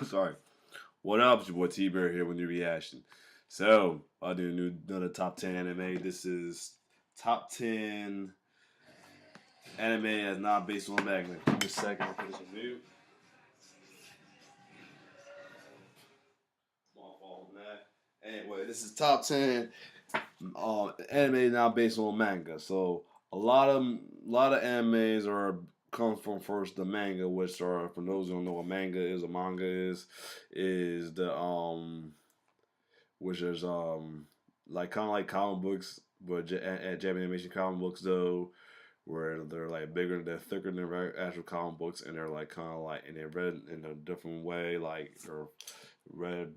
Sorry. What up? It's your boy T-Bear here with new reaction. So, I'll do another top 10 anime. This is top 10 anime that's not based on manga. Give me a second. I'll put this on mute. Anyway, this is top 10 anime not based on manga. So a lot of animes come from first the manga, which are, for those who don't know what manga is, a manga is the which is like kind of like comic books, but at Japanese animation comic books though, where they're like bigger, they're thicker than actual comic books, and they're like kind of like, and they're read in a different way, like or read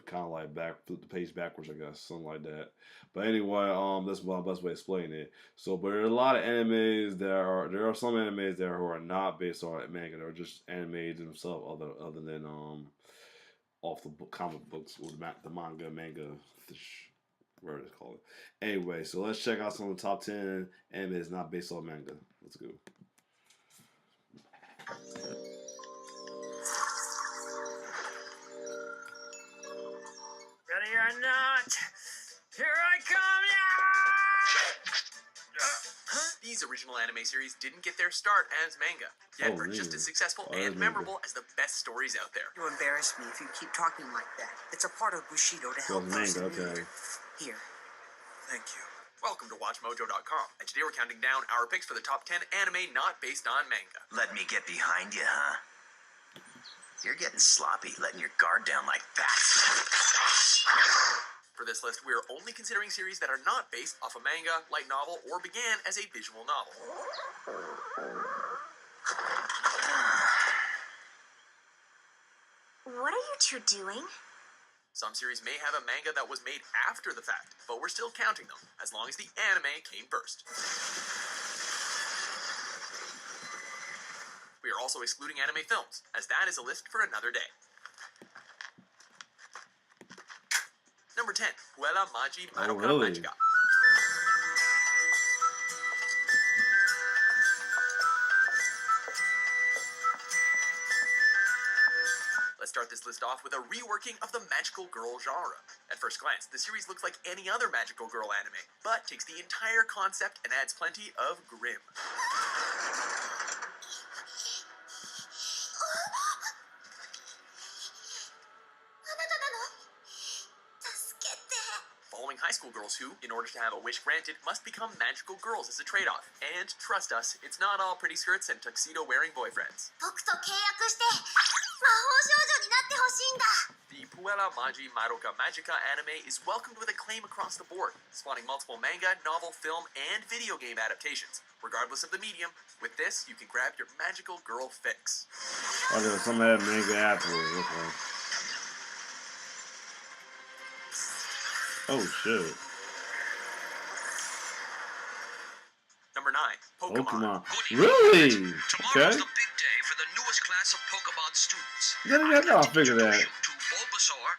kind of like flip the page backwards, I guess, something like that. But anyway, that's my best way to explain it. So, but there are a lot of animes there are some animes there who are not based on manga. They're just animes themselves, other than off the comic books or the manga, whatever it's called. Anyway, so let's check out some of the top 10 animes not based on manga. Let's go. Ready or not, here I come, yeah! These original anime series didn't get their start as manga, yet are just as successful and memorable as the best stories out there. You embarrass me if you keep talking like that. It's a part of Bushido to help those in need. Here. Thank you. Welcome to WatchMojo.com, and today we're counting down our picks for the top 10 anime not based on manga. Let me get behind you, huh? You're getting sloppy, letting your guard down like that. For this list, we are only considering series that are not based off a manga, light novel, or began as a visual novel. What are you two doing? Some series may have a manga that was made after the fact, but we're still counting them, as long as the anime came first. We are also excluding anime films, as that is a list for another day. Number 10, Puella Magi Madoka Magica. Let's start this list off with a reworking of the magical girl genre. At first glance, the series looks like any other magical girl anime, but takes the entire concept and adds plenty of grim. Following high school girls who, in order to have a wish granted, must become magical girls as a trade-off. And trust us, it's not all pretty skirts and tuxedo-wearing boyfriends. The Puella Magi Madoka Magica anime is welcomed with acclaim across the board, spawning multiple manga, novel, film, and video game adaptations. Regardless of the medium, with this, you can grab your magical girl fix. Oh, there's some of that manga afterwards. Okay. Oh shit. Number 9, Pokemon. Really? Tomorrow's the big day for the newest class of Pokemon students. I'll figure that. To Bulbasaur,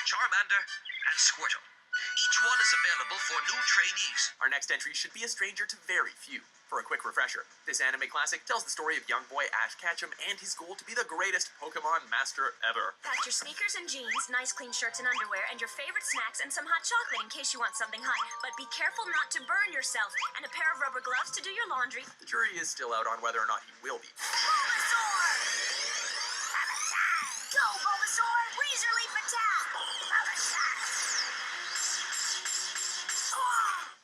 Charmander, and Squirtle. Each one is available for new trainees. Our next entry should be a stranger to very few. For a quick refresher, this anime classic tells the story of young boy Ash Ketchum and his goal to be the greatest Pokemon master ever. Got your sneakers and jeans, nice clean shirts and underwear, and your favorite snacks and some hot chocolate in case you want something hot. But be careful not to burn yourself, and a pair of rubber gloves to do your laundry. The jury is still out on whether or not he will be. Bulbasaur! Go, Bulbasaur! Weezer Leaf attack!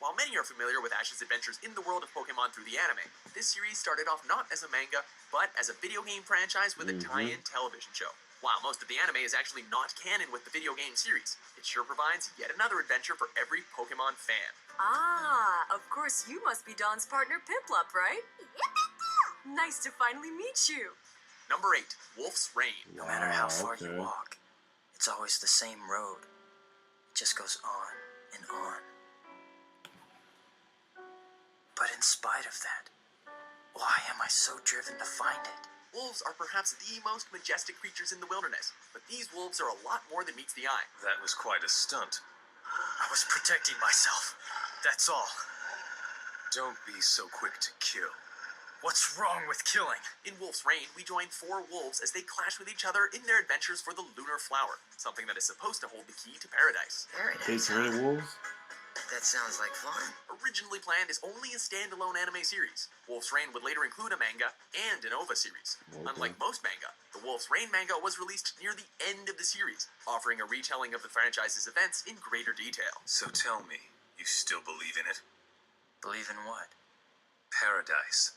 While many are familiar with Ash's adventures in the world of Pokemon through the anime, this series started off not as a manga, but as a video game franchise with a tie-in television show. While most of the anime is actually not canon with the video game series, it sure provides yet another adventure for every Pokemon fan. Ah, of course you must be Don's partner Piplup, right? Nice to finally meet you. Number 8, Wolf's Rain. No matter how far you walk, it's always the same road. It just goes on and on. But in spite of that, why am I so driven to find it? Wolves are perhaps the most majestic creatures in the wilderness, but these wolves are a lot more than meets the eye. That was quite a stunt. I was protecting myself, that's all. Don't be so quick to kill. What's wrong with killing? In Wolf's Reign, we join 4 wolves as they clash with each other in their adventures for the Lunar Flower, something that is supposed to hold the key to paradise. Hey, turning wolves. That sounds like fun. Originally planned as only a standalone anime series, Wolf's Reign would later include a manga and an OVA series. Okay. Unlike most manga, the Wolf's Reign manga was released near the end of the series, offering a retelling of the franchise's events in greater detail. So tell me, you still believe in it? Believe in what? Paradise.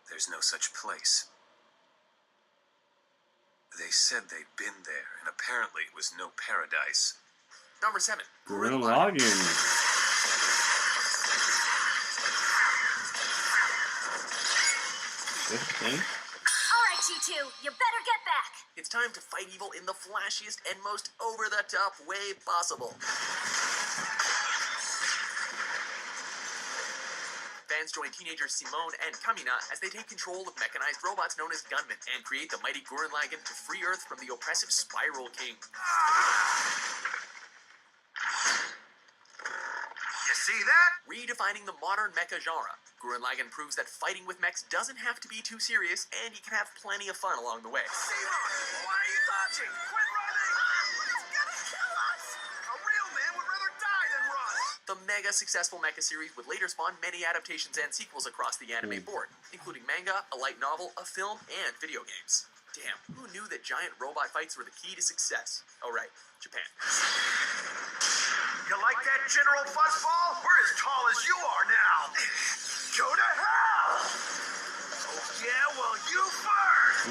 There's no such place. They said they'd been there, and apparently it was no paradise. Number 7. Gurren Lagann. Alright, you two, you better get back. It's time to fight evil in the flashiest and most over-the-top way possible. Fans join teenagers Simone and Kamina as they take control of mechanized robots known as gunmen and create the mighty Gurren Lagann to free Earth from the oppressive Spiral King. You see that? Redefining the modern mecha genre, Gurren Lagann proves that fighting with mechs doesn't have to be too serious, and you can have plenty of fun along the way. Why are you dodging? Quit running! It's gonna kill us! A real man would rather die than run! The mega successful mecha series would later spawn many adaptations and sequels across the anime board, including manga, a light novel, a film, and video games. Damn, who knew that giant robot fights were the key to success? Oh right, Japan. You like that, General Fuzzball? We're as tall as you are now! Go to hell! Oh yeah, well you first!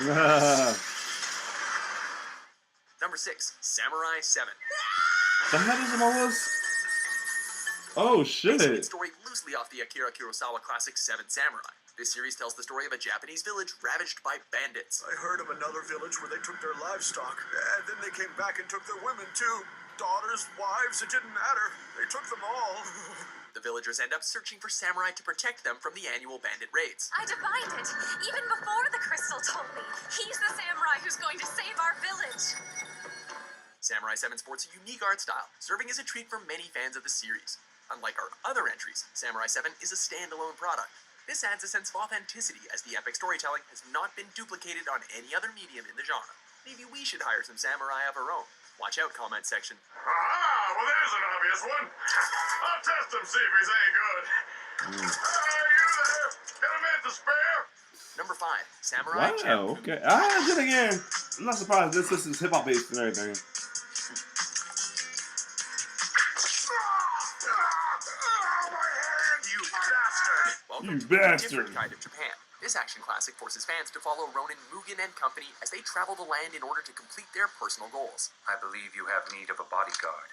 Number 6, Samurai 7. The hell is all this? Oh Basing its shit! story loosely off the Akira Kurosawa classic Seven Samurai. This series tells the story of a Japanese village ravaged by bandits. I heard of another village where they took their livestock, and then they came back and took their women too. Daughters, wives, it didn't matter. They took them all. The villagers end up searching for samurai to protect them from the annual bandit raids. I divined it, even before the crystal told me. He's the samurai who's going to save our village. Samurai 7 sports a unique art style, serving as a treat for many fans of the series. Unlike our other entries, Samurai 7 is a standalone product. This adds a sense of authenticity as the epic storytelling has not been duplicated on any other medium in the genre. Maybe we should hire some samurai of our own. Watch out, comment section. Ah, well there's an obvious one. I'll test him, see if he's any good. Hey, you there? Got a minute to spare? Number 5, Samurai Champloo. Wow, okay. Ah, then again, I'm not surprised. This is hip hop based and everything. You bastard! Welcome You to bastard. a different kind of Japan. This action classic forces fans to follow Ronin Mugen and company as they travel the land in order to complete their personal goals. I believe you have need of a bodyguard.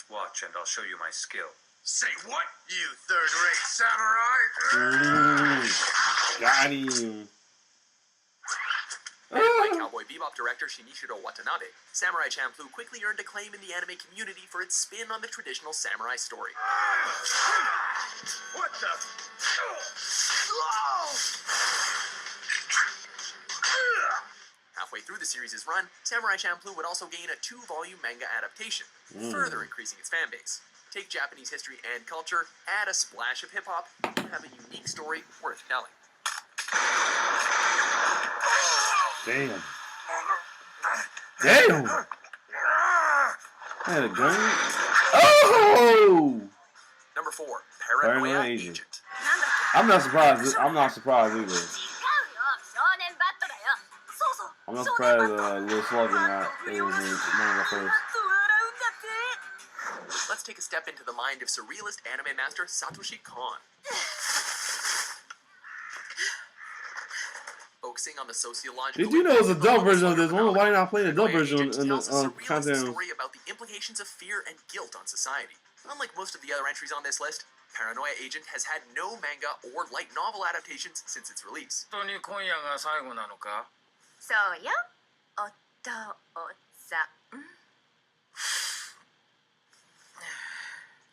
Watch, and I'll show you my skill. Say what, you third-rate samurai? Got him. By Cowboy Bebop director Shinichiro Watanabe, Samurai Champloo quickly earned acclaim in the anime community for its spin on the traditional samurai story. What the? Halfway through the series' run, Samurai Champloo would also gain a 2-volume manga adaptation, further increasing its fan base. Take Japanese history and culture, add a splash of hip-hop, and have a unique story worth telling. Damn. Damn. I had a gun. Oh! Number 4, Paranoia Paranoia Agent. Agent. I'm not surprised. I'm not surprised either. I'm not surprised Little Slugger not it was in manga first. Let's take a step into the mind of surrealist anime master Satoshi Kon. Focusing on the sociological... Did you know there's a dub version of this? Why not play the dub version in tells a the surrealist content? story about the implications of fear and guilt on society. Unlike most of the other entries on this list, Paranoia Agent has had no manga or light novel adaptations since its release. 本当に今夜が最後なのか? そうよ、お父さん。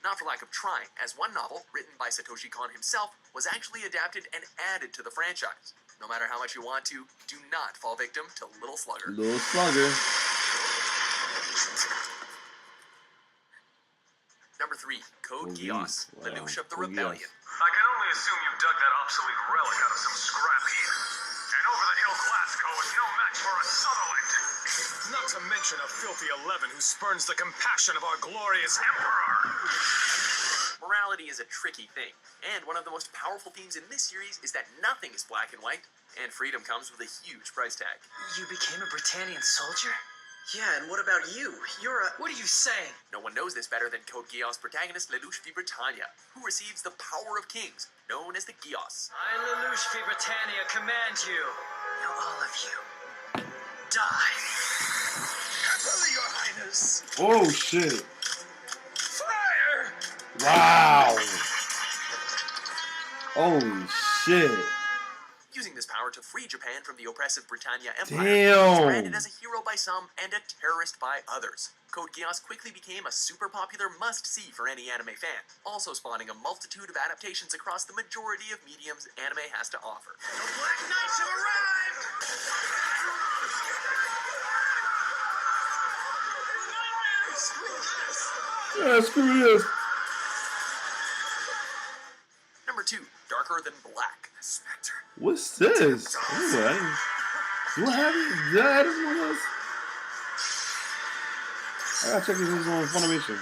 Not for lack of trying, as one novel, written by Satoshi Kon himself, was actually adapted and added to the franchise. No matter how much you want to, do not fall victim to Little Slugger. Little Slugger. Number 3, Code Oh, Geass, wow. Lelouch of the Code Rebellion. I can only only assume you dug that obsolete relic out of some scrap heap. And over-the-hill Glasgow is no match for a Sutherland. Not to mention a filthy 11 who spurns the compassion of our glorious Emperor. Morality is a tricky thing, and one of the most powerful themes in this series is that nothing is black and white, and freedom comes with a huge price tag. You became a Britannian soldier? Yeah, and what about you? You're a... What are you saying? No one knows this better than Code Geass protagonist Lelouch v. Britannia, who receives the power of kings, known as the Geass. I, Lelouch v. Britannia, command you. Now all of you, die. Your Highness. Oh shit! Fire! Wow! Holy shit! Using this power to free Japan from the oppressive Britannia Empire, Damn. he's branded as a hero by some and a terrorist by others. Code Geass quickly became a super popular must-see for any anime fan, also spawning a multitude of adaptations across the majority of mediums anime has to offer. The Black Knights have arrived! Yeah, screw this. Number 2, Darker Than Black. Spectre. What's this? Ooh, what happened? Yeah, this one was. I gotta check if this is on Funimation.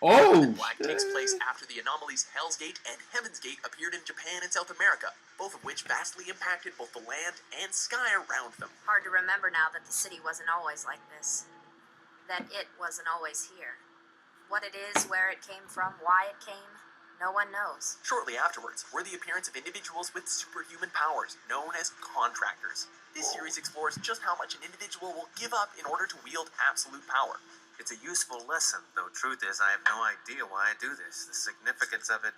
Oh, Black takes place after the anomalies Hell's Gate and Heaven's Gate appeared in Japan and South America, both of which vastly impacted both the land and sky around them. Hard to remember now that the city wasn't always like this. That it wasn't always here. What it is, where it came from, why it came, no one knows. Shortly afterwards were the appearance of individuals with superhuman powers, known as contractors. This series explores just how much an individual will give up in order to wield absolute power. It's a useful lesson, though truth is I have no idea why I do this. The significance of it,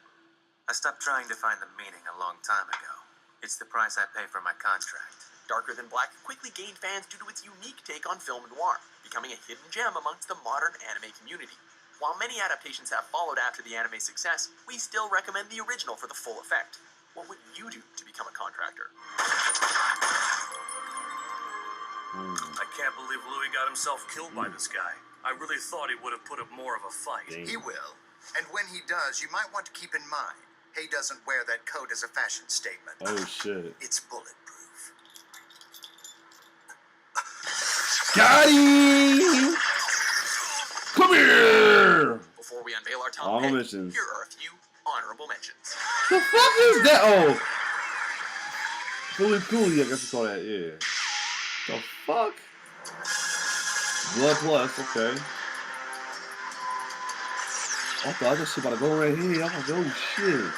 I stopped trying to find the meaning a long time ago. It's the price I pay for my contract. Darker Than Black quickly gained fans due to its unique take on film noir, becoming a hidden gem amongst the modern anime community. While many adaptations have followed after the anime's success, we still recommend the original for the full effect. What would you do to become a contractor? I can't believe Louis got himself killed by this guy. I really thought he would have put up more of a fight. He will. And when he does, you might want to keep in mind, he doesn't wear that coat as a fashion statement. oh shit! It's bulletproof. Got him! Come here! Before we unveil our top Honorable 10, mentions. here are a few honorable mentions. The fuck is that? Oh, Fully Cooley, I guess we call that. Yeah. The fuck? Blood Plus, okay. I thought this shit about to go right here. I'm like, oh shit.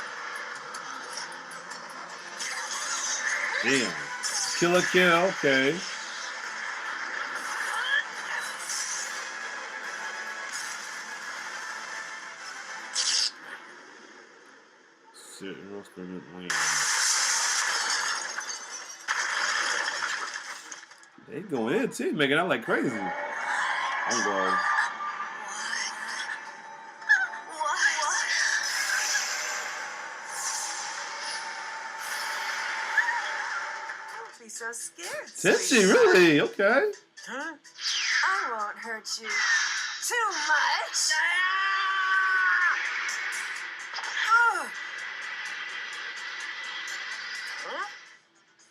Damn. Killer Kill, okay. Shit, real spirit land. They going in too, making out like crazy. I'm going. Don't be so scared. Tenchi, really? Okay. Huh? I won't hurt you too much.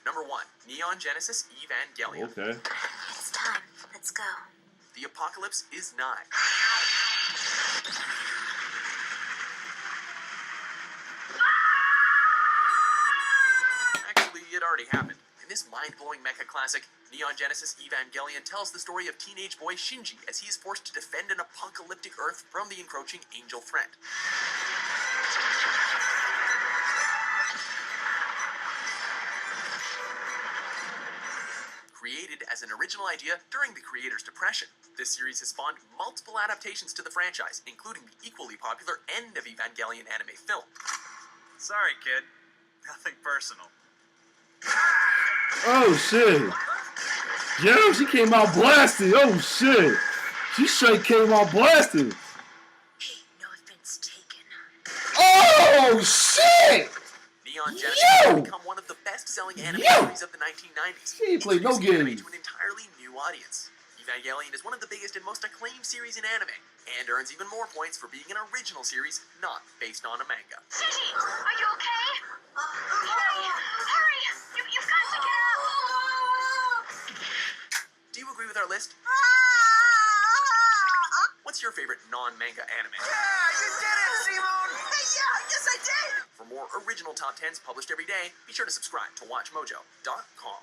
Number 1, Neon Genesis Evangelion. Okay. It's time. Let's go. The apocalypse is nigh. Actually, it already happened. In this mind-blowing mecha classic, Neon Genesis Evangelion tells the story of teenage boy Shinji as he is forced to defend an apocalyptic Earth from the encroaching angel threat. Created as an original idea during the creator's depression, this series has spawned multiple adaptations to the franchise, including the equally popular End of Evangelion anime film. Sorry, kid. Nothing personal. Oh shit. Yo, she came out blasted. Oh shit. She straight came out blasted. Hey, no offense taken. Oh shit. Neon Genesis has become one of the best-selling anime series of the 1990s. She ain't played no introducing anime games. to an entirely new audience. Evangelion is one of the biggest and most acclaimed series in anime, and earns even more points for being an original series not based on a manga. City, are you okay? Hurry! You've got to get out! Do you agree with our list? What's your favorite non-manga anime? Yeah, you did it, Simone! Hey, yeah, yes I did! For more original top 10s published every day, be sure to subscribe to WatchMojo.com.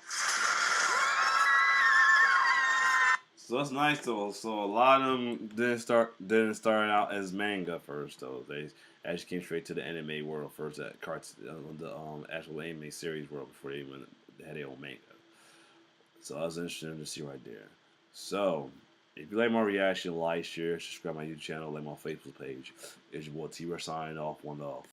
So that's nice though. So a lot of them didn't start out as manga first though. They actually came straight to the anime world first, at actual anime series world before they even had their own manga. So that was interesting to see right there. So if you like my reaction, like, share, subscribe to my YouTube channel, like my Facebook page. It's your boy T-Rex signing off. One off.